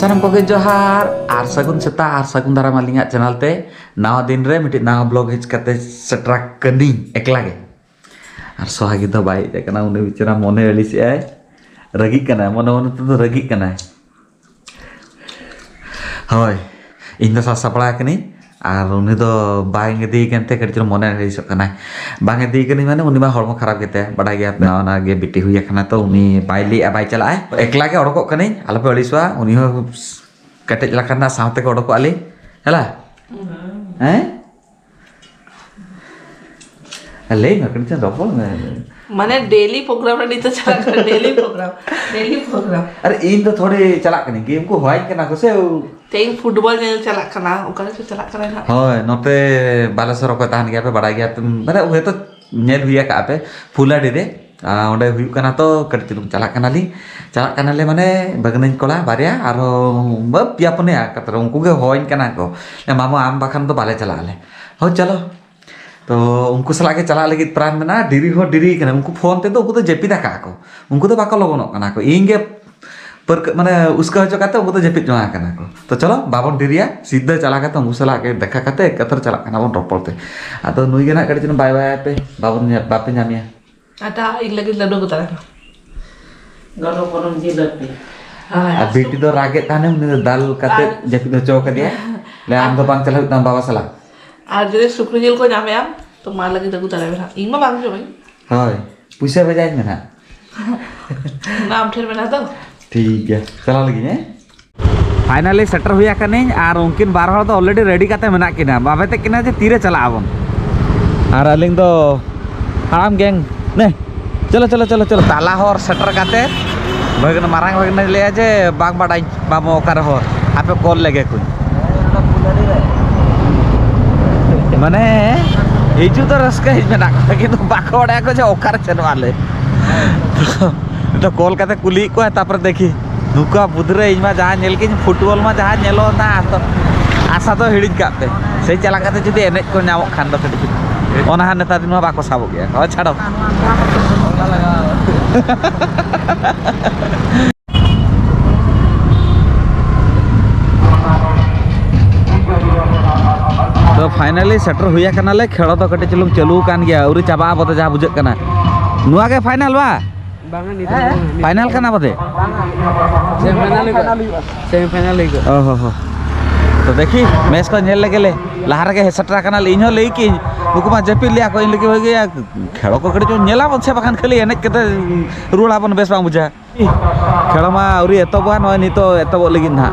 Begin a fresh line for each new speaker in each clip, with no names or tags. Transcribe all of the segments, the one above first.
सानम कोगे जोहार आर सगुन सेता आर सगुन दाराम आलिंगा चैनल ते नवा दिन रे मिटी नवा ब्लॉग हिच कते सेटरा कनी एकला गे आर सोहागी दो बाई देखना उन्हें बिचारा मोने अली से आए रगी कना मोने मोने तो रगी कना होय इन दो सासपड़ा कनी आर उन्हें तो बांगे दी कनते कड़ी मोने अली सो कना बांगे दी कनी माने उन्हें मा हड़मो खराब गेते बड़ा गया ना गे बिटी हुई कना तो उन्हें बाइली बाई चला है एकला के ओडको कनी आलोपे अलिसवा उन्हें हो कटेज लखना सावते को ओडको आली हला हैं ले ना कनी डबल
माने डेली प्रोग्राम रे तो चला डेली प्रोग्राम
अरे इन तो थोड़े चला कनी गेम को होय कना को से
तेन फुटबॉल नेल चला कना ओकरे से चला कना ना
होय नोते बालेश्वर को तान गया पे बड़ा गया माने वे तो नेल हुई का पे फुलाडी रे ओंडे हुई कना तो कटी तुम चला कना ले माने बगनन कोला बारिया आरो पिया पने कतर उनको के होय कना को मामू आम बाखान तो बाले चला ले हो चलो तो उनको सला के चला लगी प्राण में ना डिरी कना उनको फोन ते तो उनको तो जेपी का को उनको तो बाको लगनो कना को इंगे पर माने उसका जो कहते उनको तो जेपी जोआ कना को तो चलो बाबन डिरिया सीधा चला के उनको सला के देखा करते कतर चला कना बन रोपलते आतो नुई गेना कड़ी चन बाय बाय पे बाबन बापे नामिया
आता इन लगी लड्डू को तरह
गरो परम जिलेबी
आ बेटी तो रागे ताने उन्हें दाल कते जेपी तो चौक दिया ले आम तो बांग चला तम बाबा सला
आज जरे सुक्र जिल को नामे आम तो मार लगी दगु तरह बेरा इमा बांग जो भाई
हाय पैसा बजाय में ना
नाम ठेर बना तो
ठीक है चला लगी है फाइनली सेटर हुई कने और उनकिन बार हर तो ऑलरेडी रेडी करते मेना किना बाबे ते किना जे तीरे चला आबन और अलिंग दो हाम गैंग ने चलो चलो चलो चलो ताला हर सेटर करते भगन मारांग भगन ले जे बाग बाडाई बामो ओकर हर आपे कॉल लगे कोई माने हिजू तो रस्का हिज मेना किंतु बाको बड़ा को जे ओकर चन वाले तो कॉल करते कुली को है तापर देखी नुका बुधरे इमा जहां नेल के फुटबॉल में जहां नेलो ना तो आशा तो हिडिज काते से चला करते जदी एने को नाम खान दो कटी ओना हा नेता दिन में बाको साबो गया हो छाड़ो तो फाइनली सेटर हुई कना ले खेलो तो कटी चलुम चालू कान गया उरी चाबा बते जहां बुझे कना नुआ के फाइनल बा फाइनल कना बते
सेमीफाइनल
ओहो हो तो देखी मैच को नेल लगेले लहार के सेटरा कना ले इनो लेकी उको मा जेपी लिया को इन लगे हो गया खेलो को कड़ी जो नेला बसे बखान खाली एने केते रुला बन बेस बा बुझा खेलो मा उरी एतो बा नय नि तो एतो लगी ना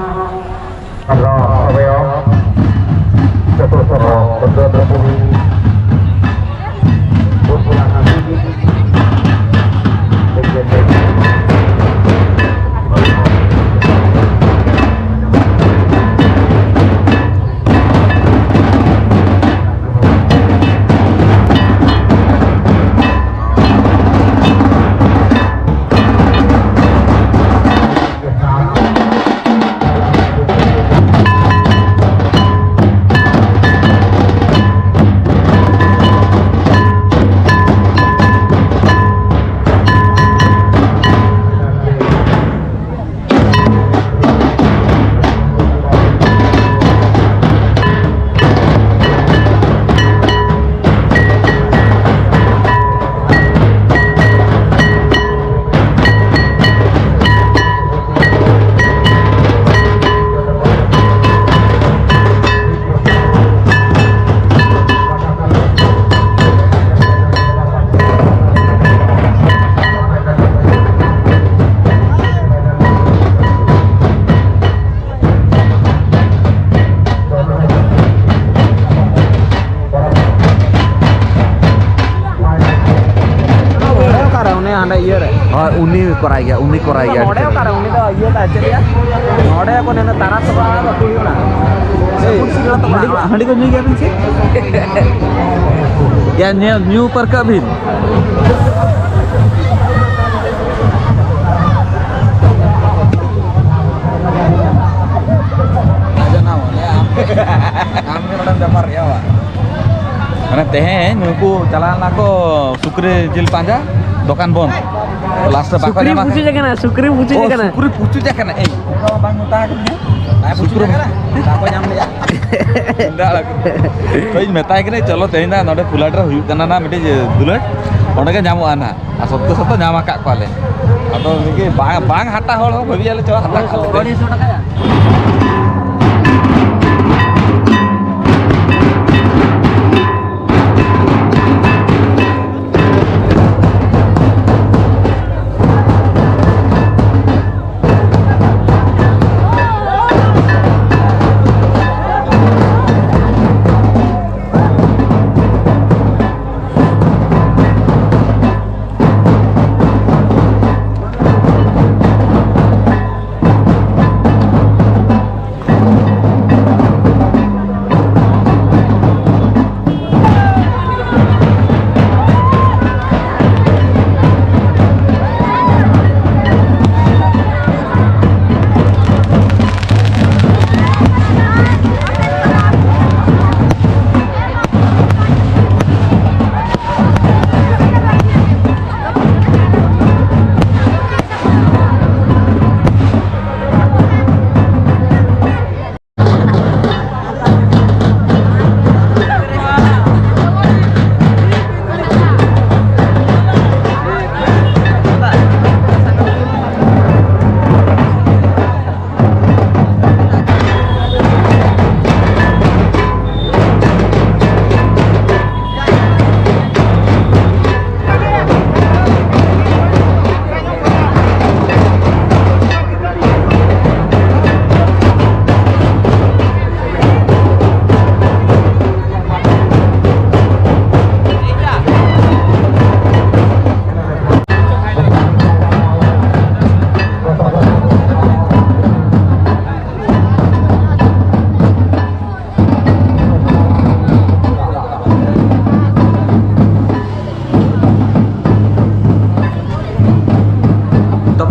और उन्हीं कराई गया नोडे को नेना तारा सभा बाकुना हंडी को न्यू गया से या न्यू पर कभी आजना वाले आम के बड़ा व्यापार या माने तेहें नुकु चलाना को सुक्रे जिल पांजा दुकान बंद लास्ट रे बाको जामा
पुचू जगह ना सुक्री पुचू जगह ना
सुक्रे पुचू जगह ना ए बांग मुता ना सुक्रे बाको जाम ले दा तो इन मेताय के चलो तेहें ना नोडे फुलाट रे हुयु कना ना मिटे दुलट ओंडे के जामो आना आ सत्तो सत्तो जामा का कोले अतो निके बांग हाटा होल हो भबी आले चलो हाटा खाले
250 টাকা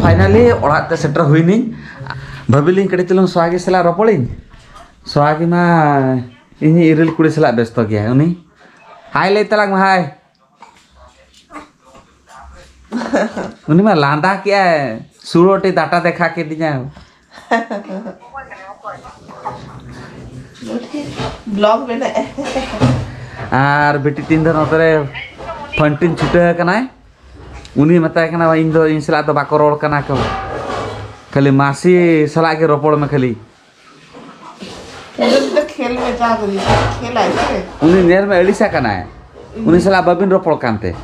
फाइनली ओड़ाते सेटर हुईनी भाविली कड़ी चलूँ स्वागी सला रपड़ी स्वागी मा इन इरिल कुड़ी सला व्यस्त गया उनी हाय ले तलाक मा हाय उनी मा लांदा क्या सुरोटी डाटा देखा के दिया
ब्लॉग में ना
आर बेटी तीन दिन उतरे फंटिन छुटे कनाय उनी मताय कना इन दो इन सला तो बाको रोड कना को खाली मासी सला के रोपड़ में खाली
तो खेल में जा रही खेल है
उनी नेर में एलिसा कना है उनी सला बबिन रोपड़ कांते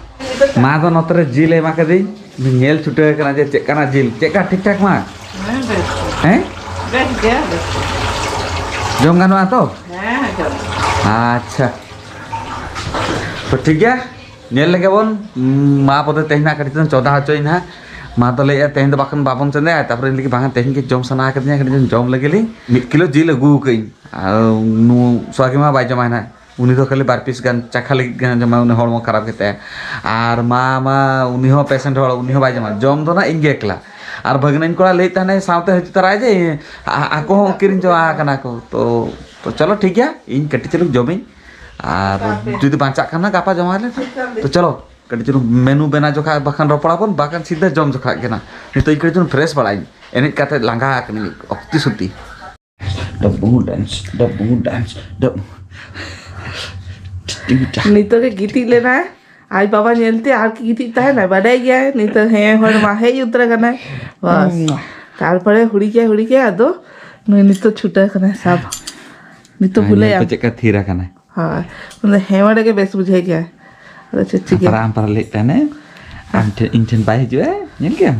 मा दो नतरे जिल एमा कदी नेल छुटे कना जे चेकना जिल चेका ठीक ठाक मा हैं
बैठ गया
जम गानवा तो
हां
अच्छा तो ठीक है नेल लगे बोन मा पदे तेहना कटी 14 हचोइन हा मा तो ले तेहन दो बाखन बाबन चंदे तापर इनके बाहन तेहन के जम सना कदिया कटी जम लगेली 1 किलो जिल अगु कई नु स्वागी मा बाय जमाना उनी तो खाली 2 पीस गान चाखा लगी गान जमा उनी हड़मो खराब केते आर मा उनी हो पेशेंट हड़ उनी हो बाय जमा जम दो ना इंगे एकला आर भगनन कोला ले ताने सावते हज तराय जे आको हो किरिन जो आ कना को तो चलो ठीक है इन कटी चलो जमी और जुदी बाँचा खाना गापा जमा ले तो चलो कटी चलो मेनू बना जोखा बाखान रोपड़ा बन बाखान सीधे जम जोखा के ना नहीं तो इकड़े जो फ्रेश बड़ाई एने काते लांगा कनी अक्ति सुती डब्बू डांस
नहीं तो के गीती लेना है आज बाबा नेलते आर की गीती है ना बड़ाई गया है नहीं तो है हर माहे उतरा करना है बस तारपरे हुड़ी के आदो नहीं तो छुटा करना है सब नहीं तो भूले
तो चेका थीरा करना
हाँ मतलब हेवाड़े के बेस बुझे क्या है अरे चच्ची के
आम पर लेता ने इंजन बाई जो है नेल क्या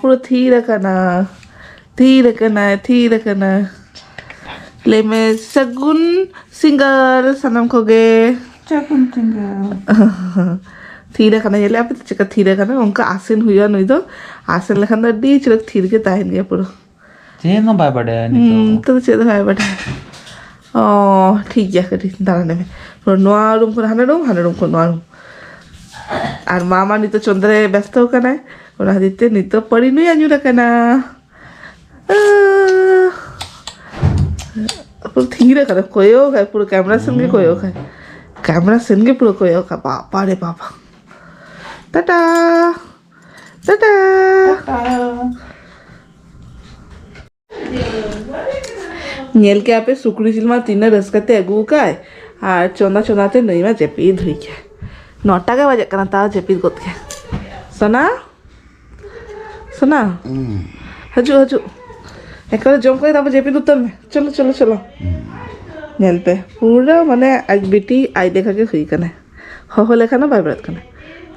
पूरा थीरा करना ले में सगुन सिंगल सनम खोगे सगुन सिंगल थीरा खाना ये आप चेका थीरा खाना उनका आसन हुआ नहीं तो आसन लेखन तो डी चिरक थीर के ताहन गया पूरा
चेन बाय बड़े
तो चेद भाई बड़ा ओ ठीक है कटी दाने में पूरा नोआ रूम को हाना रूम को नोआ रूम और मामा नहीं तो चंद्रे व्यस्त हो करना है और आदित्य नहीं तो पड़ी नहीं आजू रखना पुरो धीरे करे कोयोग है पूरा कैमरा सेन के कोयोग है कैमरा सेन के पूरा कोयोग है बापा रे बापा Tata Tata nyel ke ape sukri jilma tina raskate agu kai ar chonda chondate nai ma jepid hui ke 9 ta ke baje kana ta jepid got ke sona sona haju haju ekare jom kore tapo jepid uttam chalo chalo chalo nyel pe pura mane aj biti ai dekha ke hui kana ho lekha na vibrate kana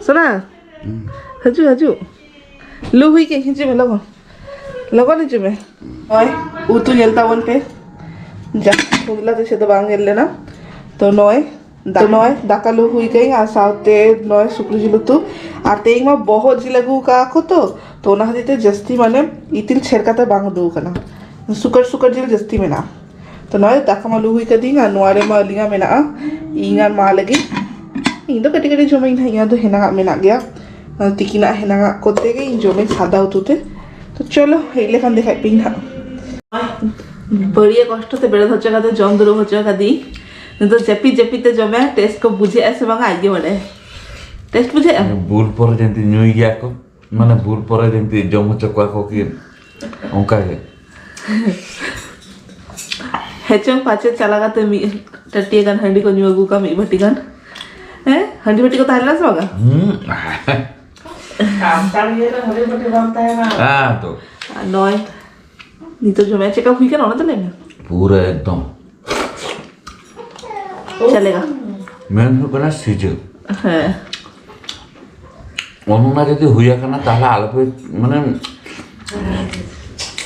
sona haju haju lu hui ke hinje me logo ni jume oi utu nyelta won pe ja pugla te se to bang nyelle na to noy dakalu hui kai a saute noy sukri jilu tu ar te ma bahut jilagu ka ko to na hadite jasti mane itil cherkata bang du kana sukar jil jasti mena to noy dakama lu hui ka dinga noare ma linga mena ingan ma lagi indo kati kati jomai na ya do hena mena gya tikina hena kote ge jomai sada utute तो चलो हेले खान दिखाई pin था बढ़िया कष्ट से बेड़ा धोचा का जम दूर होचा का दी तो जेपी ते जमे टेस्ट को बुझे ऐसे बांगा आगे बढ़े टेस्ट बुझे
बुल पर जेंती न्यू गया को माने बुल पर जेंती जम होचा को कि ओंका है
हेचंग पाचे चला का मी टट्टी गन हंडी को न्यू का मी भट्टी गन हैं हंडी भट्टी को तारला से होगा काम कर ये ना हरे बटे बनता है ना
हां तो
नॉय नहीं तो जो मैं चेकअप हुई क्या ना तो लेंगे
पूरा एकदम
चलेगा
मैं तो कना सीजो
है
ओनुना जदि हुया कना ताला आलपे माने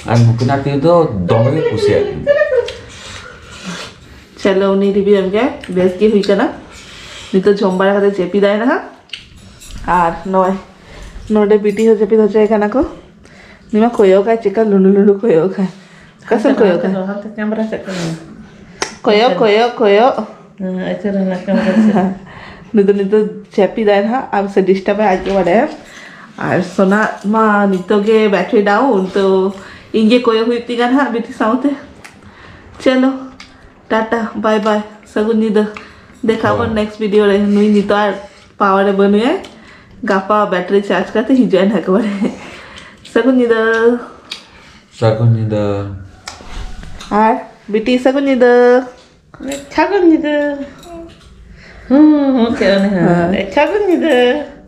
আর মুখে না দিয়ে তো দমে খুশি আর
चलो उन्हीं रिव्यू हम क्या बेस की हुई करना नहीं तो झोंबारा का जेपी दाए ना और नॉय नोडे बीटी हो जेपी हो जाएगा ना को निमा कोयो का चिकन लुंडू कोयो का कसम कोयो का
कैमरा से
कोयो
ऐसे रहना कैमरा
नहीं तो जेपी दाए ना अब से डिस्टर्ब है आगे बढ़े और सोना माँ नितो के बैटरी डाउन तो इंगे कोयो हुई थी ना बीटी साउथ चलो टाटा बाय बाय सगुन निदो देखा वो नेक्स्ट वीडियो रे नुई नितो आर पावर बनुए गापा बैटरी चार्ज करते ही जॉइन है कबारे सगुन निदो आर बीटी सगुन निदो
차근이들. 오케이, 차근이들.